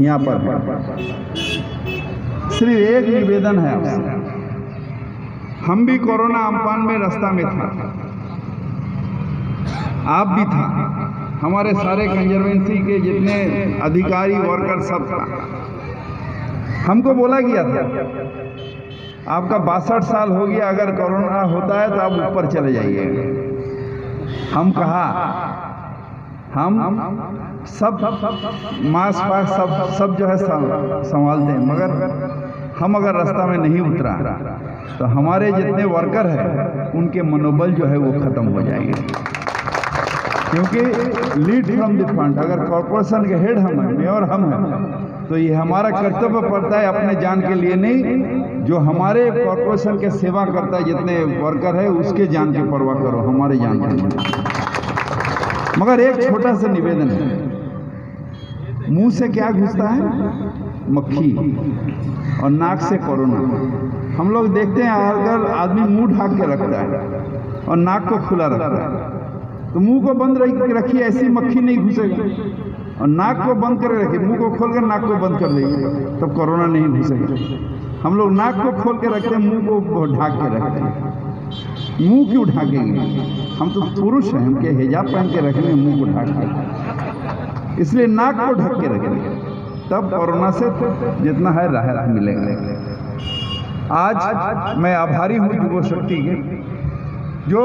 यहाँ पर सिर्फ एक निवेदन है आपसे। हम भी कोरोना अम्फान में रास्ता में था, आप भी था, हमारे सारे कंजर्वेंसी के जितने अधिकारी वर्कर सब था। हमको बोला गया था आपका 62 साल हो गया, अगर कोरोना होता है तो आप ऊपर चले जाइए। हम कहा हम सब मास्क सब जो है संभालते हैं, मगर हम अगर रास्ता में नहीं उतरा तो हमारे जितने वर्कर हैं उनके मनोबल जो है वो खत्म हो जाएंगे। क्योंकि लीड फ्रॉम द फ्रंट, अगर कॉर्पोरेशन के हेड हम हैं, मेयर हम हैं, तो ये हमारा कर्तव्य पड़ता है अपने जान के लिए नहीं, जो हमारे कॉर्पोरेशन के सेवा करता है जितने वर्कर है उसके जान की परवाह करो, हमारे जान के लिए। मगर एक छोटा सा निवेदन है, मुंह से क्या घुसता है? मक्खी, और नाक से कोरोना। हम लोग देखते हैं अगर आदमी मुंह ढक के रखता है और नाक को खुला रखता है तो मुंह को बंद रखिए, ऐसी मक्खी नहीं घुसेगा। और नाक को बंद करके रखिए, मुंह को खोलकर नाक को बंद कर देंगे तब कोरोना नहीं घुसेगा। हम लोग नाक को खोल के रखते हैं, मुंह को ढक के रखते हैं। मुंह क्यों ढकेंगे? हम तो पुरुष हैं, हमके हिजाब पहन के रखेंगे, मुंह को ढक के, इसलिए नाक को ढक के रखेंगे, तब कोरोना से जितना है राहत मिलेगा। आज मैं आभारी हूँ युवा शक्ति के, जो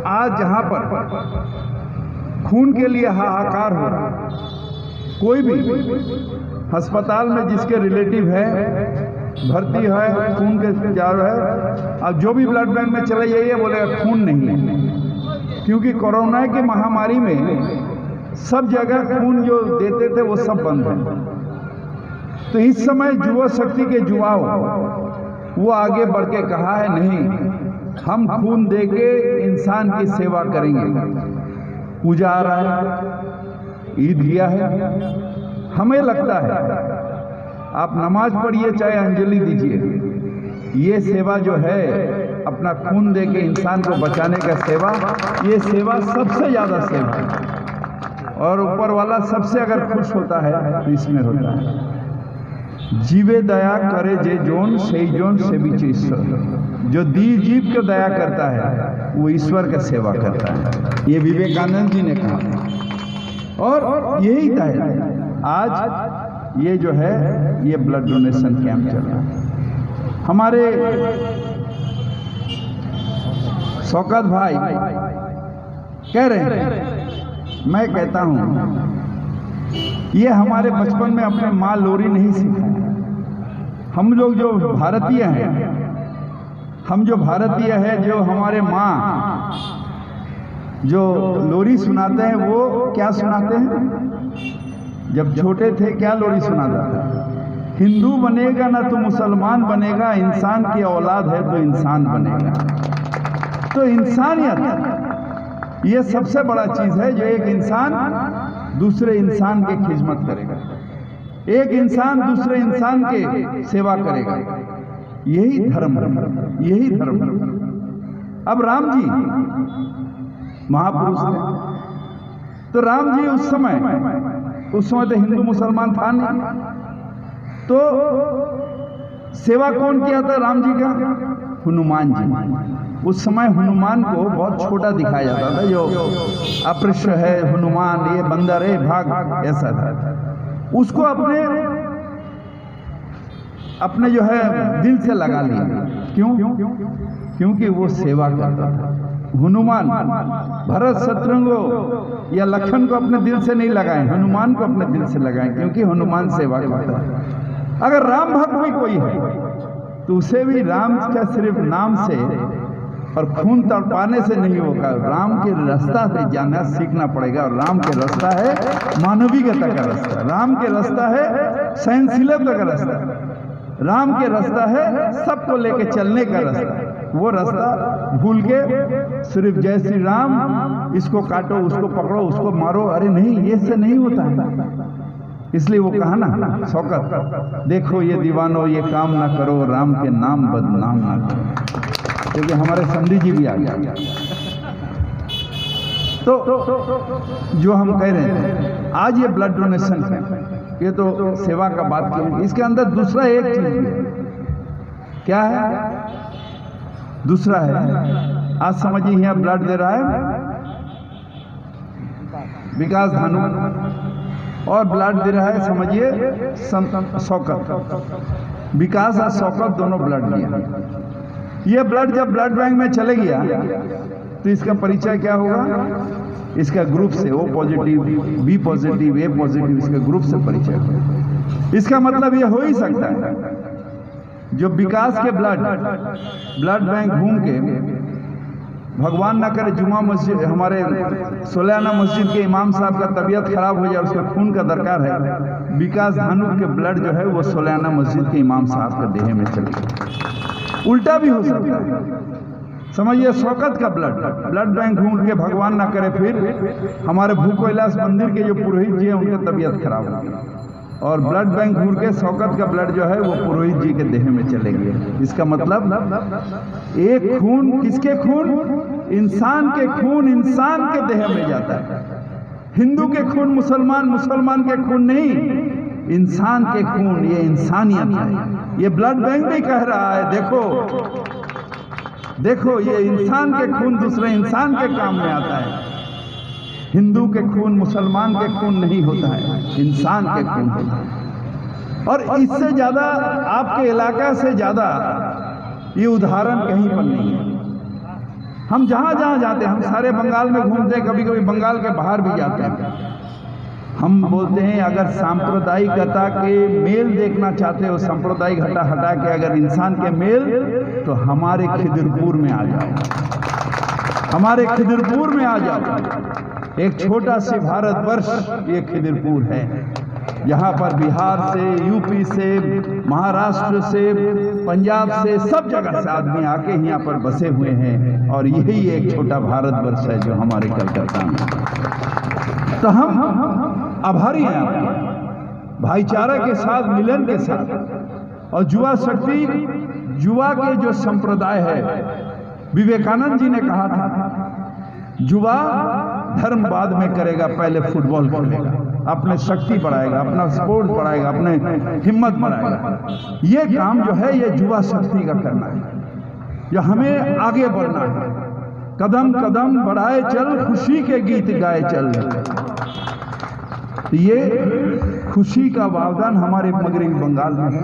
आज जहाँ पर खून के लिए हाहाकार हो रहा है, कोई भी अस्पताल में जिसके रिलेटिव है भर्ती है, खून के जार है, अब जो भी ब्लड बैंक में चले जाइए बोलेगा खून नहीं है। क्योंकि कोरोना की महामारी में सब जगह खून जो देते थे वो सब बंद है। तो इस समय युवा शक्ति के युवाओं वो आगे बढ़ के कहा है नहीं, हम खून देके इंसान की सेवा करेंगे। पूजा आ रहा है, ईद गया है, हमें लगता है आप नमाज पढ़िए चाहे अंजलि दीजिए, ये सेवा जो है अपना खून देके इंसान को बचाने का सेवा, ये सेवा सबसे ज़्यादा सेवा है। और ऊपर वाला सबसे अगर खुश होता है तो इसमें होता है। जीवे दया करे जे जोन सही जोन से भी ईश्वर, जो दी जीव को दया करता है वो ईश्वर का सेवा करता है, ये विवेकानंद जी ने कहा। और यही है आज ये जो है ये ब्लड डोनेशन कैंप चल रहा है। हमारे शौकत भाई कह रहे हैं, मैं कहता हूँ ये हमारे बचपन में अपने माँ लोरी नहीं सीखा। हम लोग जो भारतीय हैं, हम जो भारतीय है, जो हमारे माँ जो लोरी सुनाते हैं वो क्या सुनाते हैं? जब छोटे थे क्या लोरी सुनाता था? हिंदू बनेगा ना तो मुसलमान बनेगा, इंसान की औलाद है तो इंसान बनेगा। तो इंसानियत ये सबसे बड़ा चीज है, जो एक इंसान दूसरे इंसान की खिदमत करेगा, एक इंसान दूसरे इंसान के सेवा करेगा, यही धर्म है, यही धर्म है। अब राम जी महापुरुष थे, तो राम जी उस समय तो हिंदू मुसलमान था नहीं, तो सेवा कौन किया था राम जी का? हनुमान जी। उस समय हनुमान को बहुत छोटा दिखाया जाता था, जो अप्रश्य है हनुमान, ये बंदर है भाग, ऐसा था। उसको अपने जो है दिल से लगा लिया। क्यों? क्योंकि वो सेवा करता था। हनुमान भरत शत्रुघ्न या लखन को अपने दिल से नहीं लगाए, हनुमान को अपने दिल से लगाए, क्योंकि हनुमान सेवा करता है। अगर राम भक्त भी कोई है तो उसे भी राम का सिर्फ नाम से और खून तड़पाने से नहीं होगा, राम के रास्ता से जाना सीखना पड़ेगा। और राम के रास्ता है मानविकता का रास्ता, राम के रास्ता है सहनशीलता का रास्ता, राम के रास्ता है सबको लेके चलने का रास्ता। वो रास्ता भूल के सिर्फ जय श्री राम, इसको काटो, उसको पकड़ो, उसको मारो, अरे नहीं, ये से नहीं होता है। इसलिए वो कहा ना शौकत, देखो ये दीवानो ये काम ना करो, राम के नाम बदनाम ना करो, क्योंकि हमारे समधी जी भी आ गया। तो जो हम कह रहे हैं आज ये ब्लड डोनेशन है, ये तो सेवा का बात की। इसके अंदर दूसरा एक चीज भी है। क्या है? दूसरा है, आज समझिए यहाँ ब्लड दे रहा है विकास धानु, और ब्लड दे रहा है समझिए शौकत। विकास और शौकत दोनों ब्लड दिया। ये ब्लड जब ब्लड बैंक में चले गया तो इसका परिचय क्या होगा? इसका ग्रुप से, O positive, B positive, A positive, इसका ग्रुप से परिचय होगा। इसका मतलब ये हो ही सकता है जो विकास के ब्लड बैंक घूम के, भगवान ना करे जुमा मस्जिद, हमारे सोलैना मस्जिद के इमाम साहब का तबीयत खराब हो जाए, उसका खून का दरकार है, विकास धानु के ब्लड जो है वो सोलैना मस्जिद के इमाम साहब का देह में चले गया। उल्टा भी हो सकता है, समझिए शौकत का ब्लड बैंक घूम के, भगवान ना करे फिर हमारे भूख कैलाश मंदिर के जो पुरोहित जी हैं उनकी तबीयत खराब हो गई, और ब्लड बैंक घूर के शौकत का ब्लड जो है वो पुरोहित जी के देह में चले गए। इसका मतलब एक खून, किसके खून? इंसान के खून इंसान के देह में जाता है। हिंदू के खून मुसलमान, मुसलमान के खून नहीं, इंसान के खून, ये इंसानियत है। ये ब्लड बैंक भी कह रहा है देखो ये इंसान के खून दूसरे इंसान के काम में आता है। हिंदू के खून मुसलमान के खून नहीं होता है, इंसान के खून होता है। और इससे ज्यादा आपके इलाका से ज्यादा ये उदाहरण कहीं पर नहीं है। हम जहां जहां जाते हैं, हम सारे बंगाल में घूमते हैं, कभी कभी बंगाल के बाहर भी जाते हैं। हम बोलते हैं अगर सांप्रदायिकता के मेल देखना चाहते हो, सांप्रदायिक हटा के अगर इंसान के मेल, तो हमारे खिदिरपुर में आ जाओ, हमारे खिदिरपुर में आ जाओ। एक छोटा सी भारतवर्ष ये खिदिरपुर है, यहाँ पर बिहार से, यूपी से, महाराष्ट्र से, पंजाब से, सब जगह से आदमी आके यहाँ पर बसे हुए हैं, और यही एक छोटा भारतवर्ष है जो हमारे कलकत्ता में। तो हम आभारी हैं आपके भाईचारा के साथ, मिलन के साथ। और युवा शक्ति, युवा के जो संप्रदाय है, विवेकानंद जी ने कहा था युवा धर्म बाद में करेगा, पहले फुटबॉल खेलेगा, अपने शक्ति बढ़ाएगा, अपना स्पोर्ट बढ़ाएगा, अपने हिम्मत बढ़ाएगा। ये काम जो है ये युवा शक्ति का करना है, जो हमें आगे बढ़ना है। कदम कदम बढ़ाए चल, खुशी के गीत गाए चल। ये खुशी का वावदान हमारे मगरबी बंगाल में है।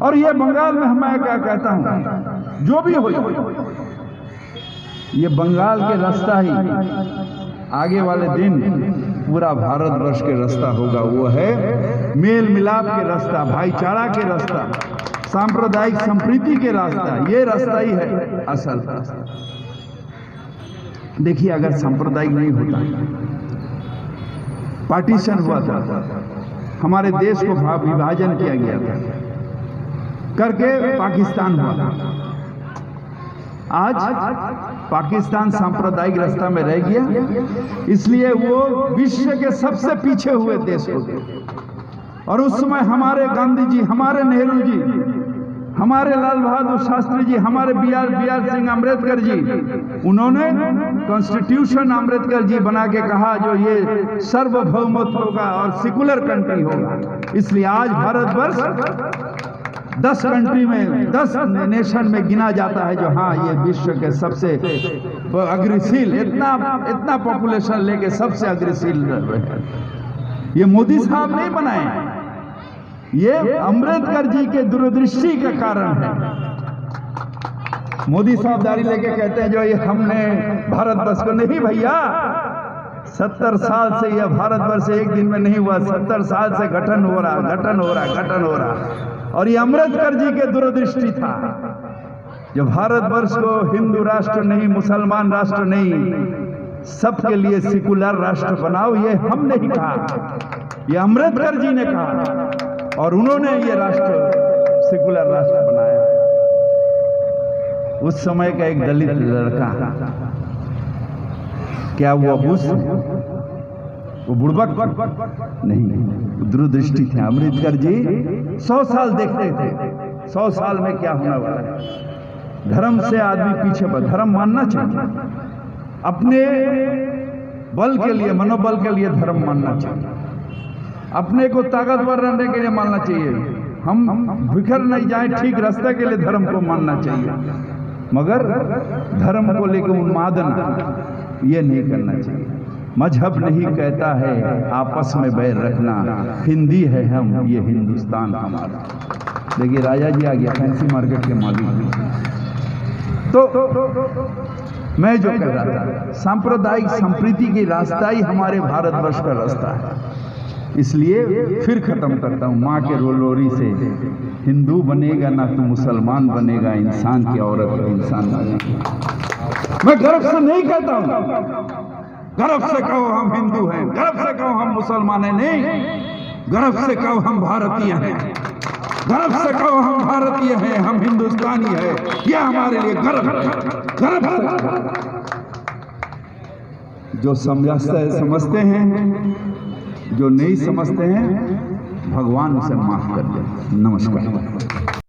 और ये बंगाल में मैं क्या कहता हूं, जो भी हो, ये बंगाल के रास्ता ही आगे वाले दिन पूरा भारतवर्ष के रास्ता होगा। वो है मेल मिलाप के रास्ता, भाईचारा के रास्ता, सांप्रदायिक संप्रीति के रास्ता। ये रास्ता ही है असल रास्ता। देखिए अगर सांप्रदायिक नहीं होता, पार्टीशन हुआ था, हमारे देश को विभाजन किया गया था, करके पाकिस्तान हुआ था। आज पाकिस्तान सांप्रदायिक रास्ता में रह गया, इसलिए वो विश्व के सबसे पीछे हुए देश हो गए। और उस समय हमारे गांधी जी, हमारे नेहरू जी, हमारे लाल बहादुर शास्त्री जी, हमारे बी आर सिंह अम्बेडकर जी, उन्होंने कॉन्स्टिट्यूशन अम्बेडकर जी बना के कहा जो ये सार्वभौमत्व होगा और सेकुलर कंट्री होगा। इसलिए आज भारतवर्ष 10 कंट्री में, 10 नेशन में गिना जाता है जो हाँ ये विश्व के सबसे अग्रशील, इतना पॉपुलेशन लेके सबसे अग्रशील है। ये मोदी साहब नहीं बनाए, ये अम्बेडकर जी के दूरदृष्टि का कारण है। मोदी साहब दाढ़ी लेके कहते हैं जो ये हमने भारतवर्ष को, नहीं भैया, 70 साल से यह भारतवर्ष एक दिन में नहीं हुआ, 70 साल से गठन हो रहा। और ये अम्बेडकर जी के दूरदृष्टि था जो भारतवर्ष को हिंदू राष्ट्र नहीं, मुसलमान राष्ट्र नहीं, सबके लिए सेकुलर राष्ट्र बनाओ। ये हम नहीं कहा, ये अम्बेडकर जी ने कहा, और उन्होंने ये राष्ट्र सेकुलर राष्ट्र बनाया। उस समय का एक दलित लड़का, क्या वो अबूस, वो बुड़बक नहीं, दूरदृष्टि थे। अम्बेडकर जी 100 साल देखते थे, 100 साल में क्या होने वाला है। धर्म से आदमी पीछे बढ़, धर्म मानना चाहिए, अपने बल के लिए, मनोबल के लिए धर्म मानना चाहिए। अपने को ताकतवर रहने के लिए मानना चाहिए, हम बिखर नहीं जाए, ठीक रास्ते के लिए धर्म को मानना चाहिए, मगर धर्म को लेकर उन्मादन ये नहीं करना चाहिए। मजहब नहीं कहता है आपस में बैर रखना, हिंदी है हम, ये हिंदुस्तान हमारा। देखिए राजा जी आ गया, फैंसी मार्केट के मालिक। तो मैं जो कह रहा था, सांप्रदायिक संप्रीति की रास्ता ही हमारे भारतवर्ष का रास्ता है। इसलिए फिर खत्म करता हूँ माँ के रोलोरी से, हिंदू बनेगा ना तो मुसलमान बनेगा, इंसान की औरत इंसान बनेगा। मैं गर्व से नहीं कहता हूँ, गर्व से कहो हम हिंदू हैं, गर्व से कहो हम मुसलमान हैं, नहीं, गर्व से कहो हम भारतीय हैं, गर्व से कहो हम भारतीय हैं, हम हिंदुस्तानी हैं, यह हमारे लिए गर्व से। जो समझते हैं, जो नहीं समझते हैं, भगवान उसे माफ कर दे। नमस्कार।